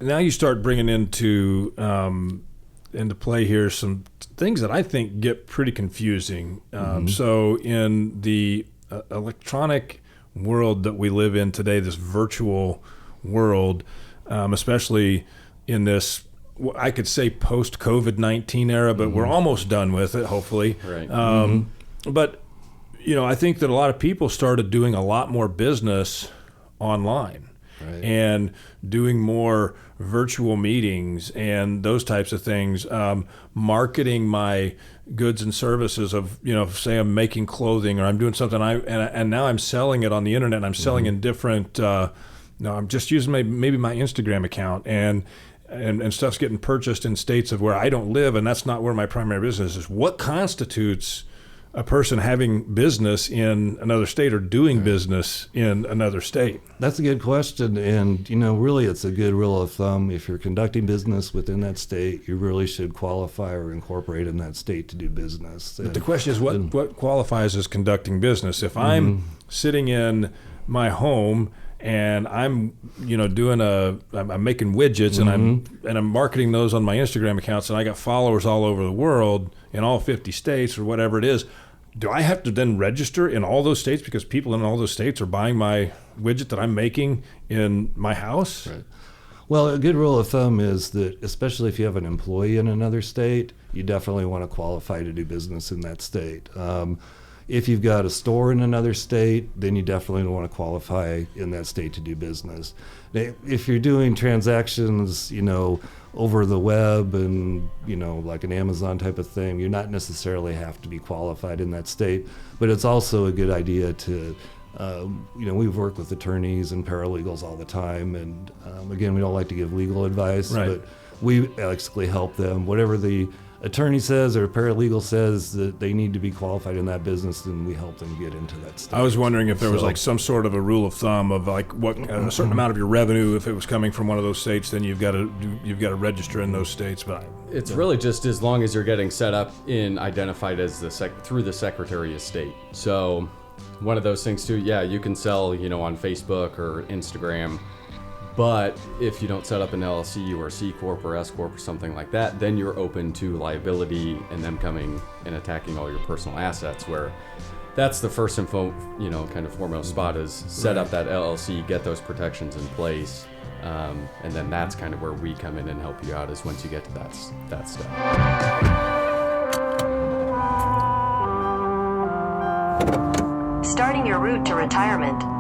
now you start bringing into play here some things that I think get pretty confusing. So in the electronic world that we live in today, this virtual world, especially in this, I could say post-COVID-19 era, but we're almost done with it, hopefully. Right. But, I think that a lot of people started doing a lot more business online. Right. And doing more virtual meetings and those types of things, marketing my goods and services of, say I'm making clothing or I'm doing something, and now I'm selling it on the internet. And I'm selling in different, I'm just using maybe my Instagram account and stuff's getting purchased in states of where I don't live, and that's not where my primary business is. What constitutes a person having business in another state or doing business in another state? That's a good question. And, really it's a good rule of thumb. If you're conducting business within that state, you really should qualify or incorporate in that state to do business. But the question is, what qualifies as conducting business? If I'm sitting in my home and I'm, I'm making widgets and I'm marketing those on my Instagram accounts, and I got followers all over the world in all 50 states or whatever it is, do I have to then register in all those states because people in all those states are buying my widget that I'm making in my house? Right. Well, a good rule of thumb is that, especially if you have an employee in another state, you definitely want to qualify to do business in that state. If you've got a store in another state, then you definitely want to qualify in that state to do business. If you're doing transactions, over the web and, like an Amazon type of thing, you not necessarily have to be qualified in that state, but it's also a good idea to, we've worked with attorneys and paralegals all the time, and again, we don't like to give legal advice, right. But we basically help them. Whatever the attorney says or paralegal says that they need to be qualified in that business, then we help them get into that state. I was wondering if there was like some sort of a rule of thumb of like what a certain amount of your revenue, if it was coming from one of those states, then you've got to register in those states. But it's really just as long as you're getting set up in identified as through the Secretary of State. So one of those things too, you can sell, on Facebook or Instagram. But if you don't set up an LLC or C Corp or S Corp or something like that, then you're open to liability and them coming and attacking all your personal assets, where that's the first kind of foremost spot is set up that LLC, get those protections in place. And then that's kind of where we come in and help you out, is once you get to that step. Starting your route to retirement.